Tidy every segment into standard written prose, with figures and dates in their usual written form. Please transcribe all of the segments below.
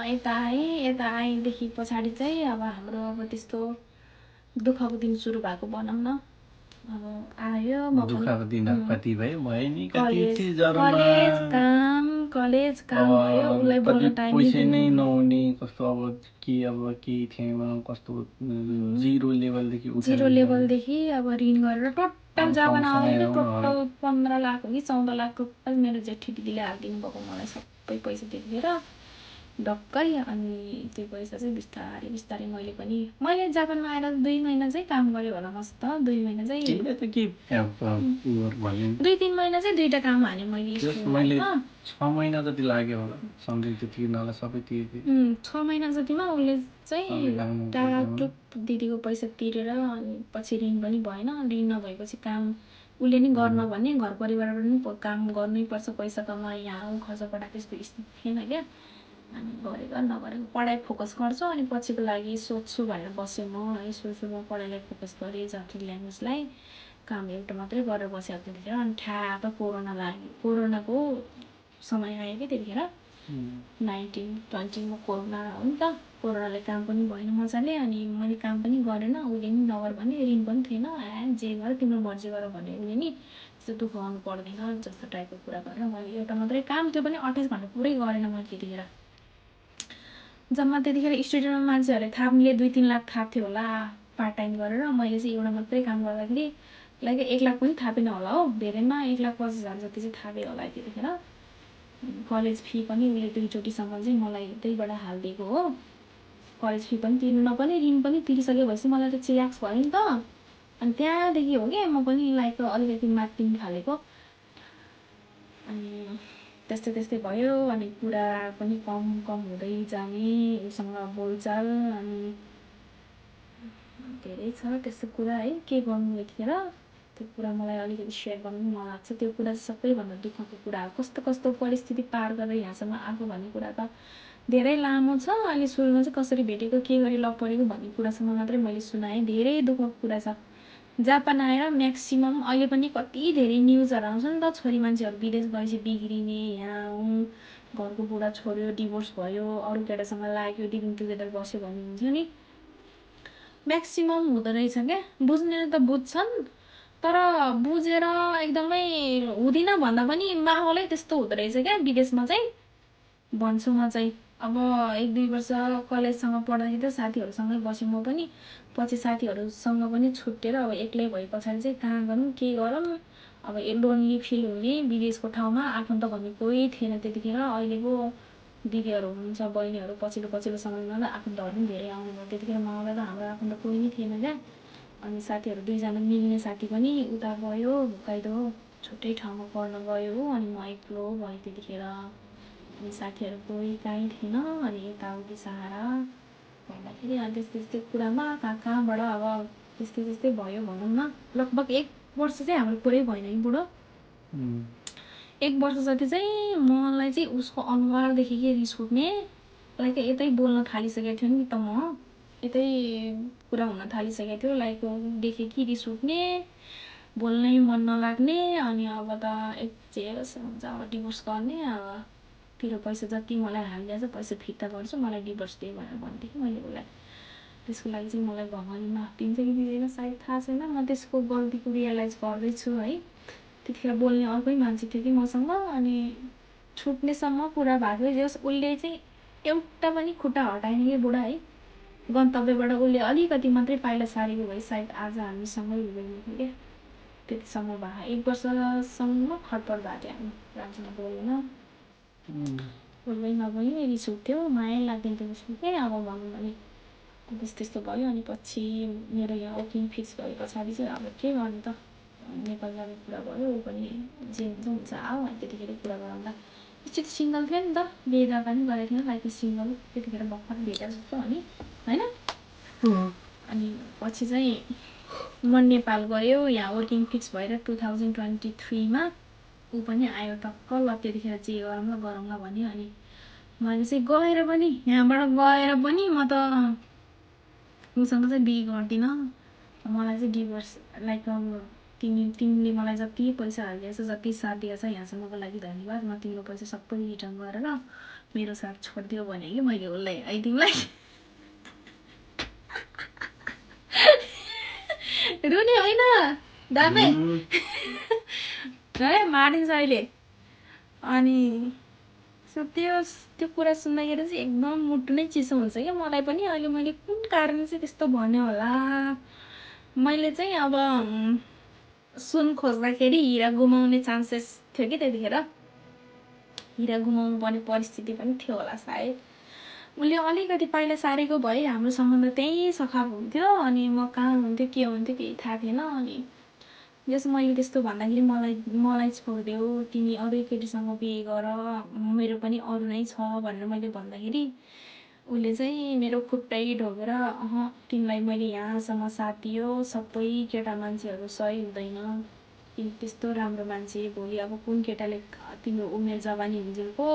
यता आएदेखि पछाडि चाहिँ अब हाम्रो अब त्यस्तो दुःखको दिन सुरु भएको भनौँ न। अब आयो दुःखको दिन कति भयो नि कलेज काम भयो, उसलाई बोल्न टाइम नै नहुने कस्तो अब केही थिएन कस्तो जिरो लेभलदेखि अब ऋण गरेर टोटल जमाना आउने टोटल 15 लाख हो कि 14 लाख टोटल मेरो जेठी दिदीले हालिदिनु भएको मलाई सबै पैसा त्यतिखेर ढक्कै। अनि त्यो पैसा चाहिँ बिस्तारै बिस्तारै मैले जापानमा आएर 2 महिना चाहिँ काम गरेँ होला मस्त। 2 महिना चाहिँ 2-3 महिना चाहिँ 2टा काम हालेँ मैले 6 महिना जति लाग्यो होला सम्झिङ त्यो तिर्नलाई सबै तिर्दै 6 महिना जतिमा उसले चाहिँ टाकटुक दिदीको पैसा तिरेर अनि पछि ऋण पनि भएन। ऋण नभएपछि काम उसले नि गर्न भने घर परिवारबाट पनि काम गर्नैपर्छ, पैसा कमाए यहाँ खर्च पटा त्यस्तो स्थिति थिएन क्या। अनि गरेको नगरेको पढाइ फोकस गर्छु अनि पछिको लागि सोध्छु भनेर बसेँ म है। सुरुमा पढाइलाई फोकस गरेँ, जापानिज ल्याङ्ग्वेजलाई काम एउटा मात्रै गरेर बसेको त्यतिखेर। अनि ठ्याक्क कोरोना लाग्यो, कोरोनाको समय आयो कि त्यतिखेर 1920 कोरोना हो नि त। कोरोनाले काम पनि भएन मजाले अनि मैले काम पनि गरेन, उसले नि नगर भने ऋण पनि थिएन। जे गर तिम्रो मर्जी गर भने उसले नि त्यस्तो दुःख गर्नु पर्दैन जस्तो टाइपको कुरा गरेर मैले एउटा मात्रै काम, त्यो पनि 28 घन्टा पुरै गरेन मैले त्यतिखेर। जम्मा त्यतिखेर स्टुडियोमा मान्छेहरूले थाप्नेले 2-3 लाख थाप्थ्यो होला पार्ट टाइम गरेर। मैले चाहिँ एउटा मात्रै काम गर्दाखेरि लाइक 1 लाख पनि थापेन होला हो, धेरैमा 1,50,000 जति चाहिँ थापेँ होला त्यतिखेर। कलेज फी पनि उसले 2 चोटिसम्म चाहिँ मलाई त्यहीबाट हालिदिएको हो। कलेज फी पनि तिर्नु नपर्ने, ऋण पनि तिरिसके भएपछि मलाई त चिराक्स भयो नि त। अनि त्यहाँदेखि हो कि म पनि लाइक अलिकति मात्तिनु थालेको। अनि त्यस्तै भयो। अनि कुरा पनि कम हुँदै जाने, उसँग बोलचाल अनि धेरै छ त्यस्तो कुरा है। के गर्नु यतिखेर त्यो कुरा मलाई अलिकति सेयर गर्नु पनि मन लाग्छ। त्यो कुरा चाहिँ सबैभन्दा दुःखको कुरा हो। कस्तो परिस्थिति पार गरेर यहाँसम्म आएको भन्ने कुरा त धेरै लामो छ। अहिले सुरुमा चाहिँ कसरी भेटेको, के गरी लग परेको भन्ने कुरासम्म मात्रै मैले सुनाएँ। धेरै दुःखको कुरा छ। जापान आएर म्याक्सिमम अहिले पनि कति धेरै न्युजहरू आउँछ नि त, छोरी मान्छेहरू विदेश गएपछि बिग्रिने, यहाँ घरको बुढा छोड्यो, डिभोर्स भयो, अरू केटासँग लाग्यो, लिभिङ टुगेदर बस्यो भन्ने हुन्छ नि। म्याक्सिमम हुँदो रहेछ क्या। बुझ्नेले त बुझ्छन्, तर बुझेर एकदमै हुँदिन भन्दा पनि माहौलै त्यस्तो हुँदो रहेछ क्या विदेशमा चाहिँ भन्छु म चाहिँ। अब 1-2 वर्ष कलेजसँग पढ्दाखेरि त साथीहरूसँगै बसेँ म पनि। पछि साथीहरूसँग पनि छुट्टिएर अब एक्लै भए पछाडि चाहिँ कहाँ गरौँ के गरौँ, अब लोन्ली फिल हुने। विदेशको ठाउँमा आफन्त भन्ने कोही थिएन त्यतिखेर। अहिलेको दिदीहरू हुनुहुन्छ, बहिनीहरू पछिल्लो समयमा त आफन्तहरू पनि धेरै आउनुभयो। त्यतिखेर मलाई त हाम्रो आफन्त कोही नै थिएन क्या। अनि साथीहरू 2जना मिल्ने साथी पनि उता गयो, होक्काइदो छुट्टै ठाउँमा पढ्न गयो हो। अनि म एक्लो भएँ त्यतिखेर। अनि साथीहरू कोही काहीँ थिएन। अनि यताउति सहारा भन्दाखेरि अनि त्यस्तै कुरामा कहाँबाट अब त्यस्तै भयो भनौँ न। लगभग 1 वर्ष चाहिँ हाम्रो पुरै भएन कि बुढो। 1 वर्ष जति चाहिँ मलाई चाहिँ उसको अनुहारदेखि के रिस उठ्ने, लाइक यतै बोल्न थालिसकेको थियो नि त म, यतै कुरा हुन थालिसकेको थियो। लाइक देखेँ कि रिस उठ्ने, बोल्नै मन नलाग्ने। अनि अब त जे हुन्छ अब डिभोर्स गर्ने, अब तेरो पैसा जति मलाई हालिदिएछ पैसा फिर्ता गर्छु, मलाई डिभोर्स दे भनेर भन्थेँ कि मैले उसलाई। त्यसको लागि चाहिँ मलाई भगवान्ले माफ दिन्छ कि दिँदैन सायद थाहा छैन। म त्यसको गल्तीको रियलाइज गर्दैछु है। त्यतिखेर बोल्ने अर्कै मान्छे थियो कि मसँग। अनि छुट्नेसम्म कुरा भएको जे होस्, उसले चाहिँ एउटा पनि खुट्टा हटाएन कि बुढा है। गन्तव्यबाट उसले अलिकति मात्रै पाइला सारेको भए सायद आज हामी सँगै हुँदैनथ्यौँ क्या। त्यतिसम्म भयो। 1 वर्षसम्म खटपट भएको थियो हामी, राम्रोसँग बोल्दै नबोल्ने, रिस उठ्थ्यो, माया लाग्दैन थियो उसको के। अब भनौँ भने त्यस्तो भयो। अनि पछि मेरो यहाँ वर्किङ फिक्स भए पछाडि चाहिँ अब के गर्ने त, नेपाल जाने कुरा भयो। ऊ पनि जे हुन्छ आऊ। त्यतिखेर कुरा गरौँला। एकचोटि सिङ्गल थियो नि त, बिहे दर्ता पनि गरेको थिएन, लाइक सिङ्गल त्यतिखेर भर्खर भेटेको जस्तो अनि होइन। अनि पछि चाहिँ म नेपाल गयो, यहाँ वर्किङ फिक्स भएर 2023मा ऊ पनि आयो टक्क। ल त्यतिखेर जे गरौँला भन्यो। अनि मैले चाहिँ गएर पनि यहाँबाट गएर पनि म त उसँग चाहिँ बिहे गर्दिनँ। मलाई चाहिँ डिभोर्स लाइक तिमीले मलाई जति पैसा हालिदिएछ, जति साथ दिएछ यहाँसम्मको लागि धन्यवाद। म तिम्रो पैसा सबै रिटर्न गरेर मेरो साथ छोडिदियो भने कि मैले उसलाई है तिमीलाई रुने होइन दामे है मारिन्छ अहिले। अनि त्यो कुरा सुन्दाखेरि चाहिँ एकदम मुटु नै चिसो हुन्छ क्या मलाई पनि। अहिले मैले कुन कारणले चाहिँ त्यस्तो भन्यो होला। मैले चाहिँ अब सुन खोज्दाखेरि हिरा गुमाउने चान्सेस थियो कि त्यतिखेर, हिरा गुमाउनु पर्ने परिस्थिति पनि थियो होला सायद। उसले अलिकति पहिला सारेको भए हाम्रो सम्बन्ध त्यही सखाप हुन्थ्यो। अनि म कहाँ हुन्थ्यो के हुन्थ्यो केही थाहा थिएन। अनि जस मैले त्यस्तो भन्दाखेरि मलाई छोडिदेऊ, तिमी अरू केटीसँग बिहे गर, मेरो पनि अरू नै छ भनेर मैले भन्दाखेरि उसले चाहिँ मेरो खुट्टै ढोगेर तिमीलाई मैले यहाँसम्म साथ दियो, सबै केटा मान्छेहरू सही हुँदैन, तिमी त्यस्तो राम्रो मान्छे, भोलि अब कुन केटाले तिम्रो उमेर जवानी हुन्जेलको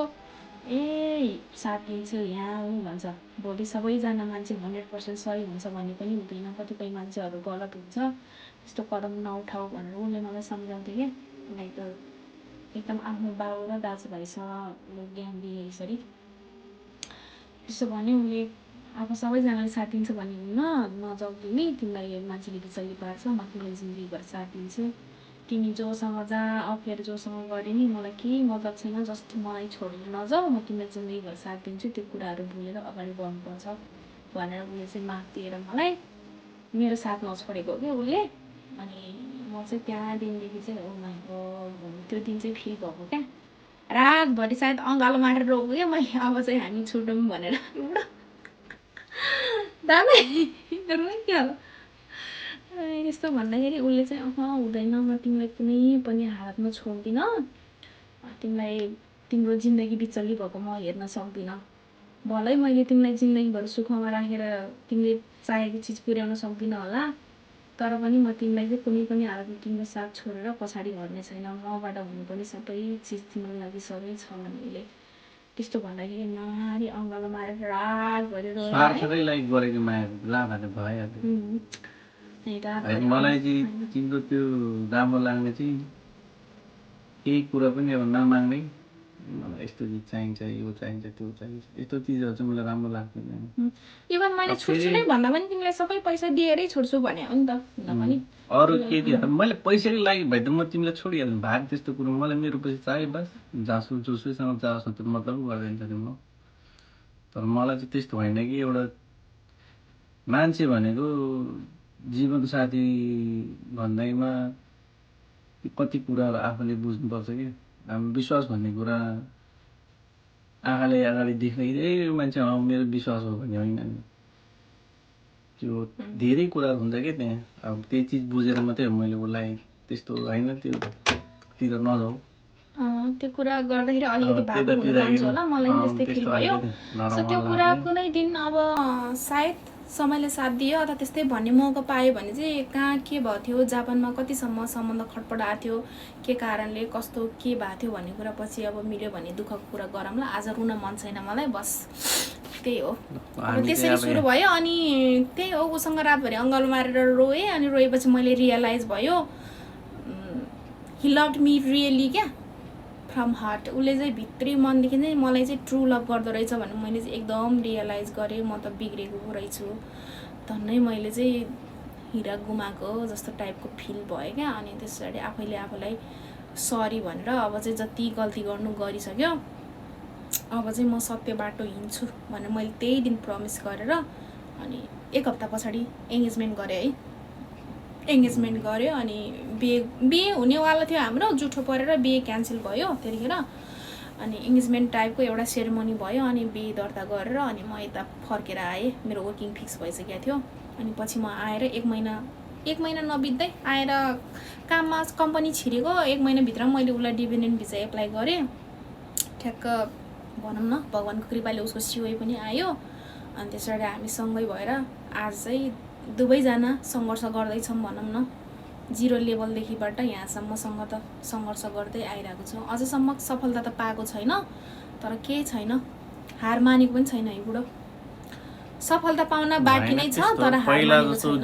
साथ दिन्छु यहाँ भन्छ। भोलि सबैजना मान्छे 100% सही हुन्छ भन्ने पनि हुँदैन, कतिपय मान्छेहरू गलत हुन्छ, त्यस्तो कदम नउठाऊ भनेर उसले मलाई सम्झाउँथ्यो क्या। उसलाई त एकदम आफ्नो बाउ र दाजुभाइसँग ज्ञान दिए यसरी। त्यसो भने उसले अब सबैजनाले साथ दिन्छ भन्ने हुन्न, नजाऊ तिमीलाई मान्छेले बिचल्ली पार्छ, म तिमीलाई जिन्दगीभर साथ दिन्छु, तिमी जोसँग जा अफेयर जोसँग गरे नि मलाई केही मतलब छैन, जस्तो मलाई छोडेर नजाऊ, म तिमीलाई जिन्दगीभर साथ दिन्छु, त्यो कुराहरू भुलेर अगाडि बढ्नुपर्छ भनेर उसले चाहिँ माफ दिएर मलाई मेरो साथ नछोडेको क्या उसले। अनि म चाहिँ त्यहाँदेखिदेखि चाहिँ त्यो दिन चाहिँ फिल भएको क्या। रातभरि सायद अँगालो मारेर रोएको क्या मैले, अब चाहिँ हामी छुटौँ भनेर। दामे क्या यस्तो भन्दाखेरि उसले चाहिँ हुँदैन, म तिमीलाई कुनै पनि हालतमा छोड्दिनँ, तिमीलाई तिम्रो जिन्दगी बिचल्ली भएको म हेर्न सक्दिनँ, भलै मैले तिमीलाई जिन्दगीभर सुखमा राखेर तिमीले चाहेको चिज पुर्याउन सक्दिनँ होला, तर पनि म तिमीलाई चाहिँ कुनै पनि हालतमा तिम्रो साथ छोडेर पछाडि हट्ने छैन, मबाट हुनुपर्ने सबै चिज तिम्रो लागि सबै छ भने उसले त्यस्तो भन्दाखेरि मारी अँगालो मारेर रातभरि रोएर स्वार्थकै लागि गरेको माया ला भने भइहाल्यो। मलाई चाहिँ तिम्रो त्यो राम्रो लाग्ने चाहिँ केही कुरा पनि अब नमाग्ने, मलाई यस्तो चिज चाहिन्छ, यो चाहिन्छ, त्यो चाहिन्छ, यस्तो चिजहरू चाहिँ मलाई राम्रो लाग्दैन। इभन मैले छोड्छु नै भन्दा पनि तिमीलाई सबै पैसा दिएरै छोड्छु भने हो नि त। अरू केटीहरू मैले पैसाकै लागि भए त म तिमीलाई छोडिहाल्नु भाग, त्यस्तो कुरो मलाई मेरो पैसा चाहियो बस, जासु जोसुसँग जाओस् न, त्यो मतलब गर्दैन थियो म। तर मलाई चाहिँ त्यस्तो होइन कि एउटा मान्छे भनेको जीवनसाथी भन्दैमा कति कुराहरू आफूले बुझ्नुपर्छ कि। हाम्रो विश्वास भन्ने कुरा आँखाले अगाडि देख्दाखेरि यो मान्छे मेरो विश्वास हो भन्ने होइन, त्यो धेरै कुराहरू हुन्छ क्या त्यहाँ। अब त्यही चिज बुझेर मात्रै हो मैले उसलाई त्यस्तो होइन त्योतिर नजाऊ, त्यो कुरा गर्दाखेरि अलिकति भावुक हुन जान्छु होला, मलाई त्यस्तै फिल भयो। सो त्यो कुरा कुनै दिन अब सायद समयले साथ दियो अथवा त्यस्तै भन्ने मौका पायो भने चाहिँ कहाँ के भएको थियो, जापानमा कतिसम्म सम्बन्ध खटपट आएको थियो, के कारणले कस्तो के भएको थियो भन्ने कुरा पछि अब मिल्यो भने दुःखको कुरा गरौँला। आज रुन मन छैन मलाई, बस त्यही हो। अब त्यसरी सुरु भयो। अनि त्यही हो, उसँग रातभरि अँगालो मारेर रोएँ। अनि रोएपछि मैले रियलाइज भयो हि लभड मी रियली क्या, फ्रम हार्ट। उसले चाहिँ भित्री मनदेखि चाहिँ मलाई चाहिँ ट्रु लभ गर्दो रहेछ भन्ने मैले चाहिँ एकदम रियलाइज गरेँ। म त बिग्रेको रहेछु, धन्नै मैले चाहिँ हिरा गुमाएको जस्तो टाइपको फिल भयो क्या। अनि त्यसरी आफैले आफूलाई सरी भनेर अब चाहिँ जति गल्ती गर्नु गरिसक्यो, अब चाहिँ म सत्य बाटो हिँड्छु भनेर मैले त्यही दिन प्रमिस गरेर अनि 1 हप्ता पछाडि एङ्गेजमेन्ट गरेँ है। एङ्गेजमेन्ट गऱ्यो अनि बिहे हुनेवाला थियो हाम्रो, जुठो परेर बिहे क्यान्सल भयो त्यतिखेर। अनि इङ्गेजमेन्ट टाइपको एउटा सेरेमनी भयो, अनि बिहे दर्ता गरेर अनि म यता फर्केर आएँ। मेरो वर्किङ फिक्स भइसकेको थियो। अनि पछि म आएर 1 महिना नबित्दै आएर काममा कम्पनी छिरेको 1 महिनाभित्र मैले उसलाई डिपेन्डेन्ट भिजा एप्लाई गरेँ। ठ्याक्क भनौँ न भगवान्को कृपाले उसको सिओई पनि आयो। अनि त्यसरी हामी सँगै भएर आज चाहिँ दुवैजना सङ्घर्ष गर्दैछौँ भनौँ न, 0 लेभलदेखिबाट यहाँसम्मसँग त सङ्घर्ष गर्दै आइरहेको छौँ। अझसम्म सफलता त पाएको छैन, तर केही छैन, हार मानेको पनि छैन है बुढो। सफलता पाउन बाँकी नै छ, तर हार मानेको छैन।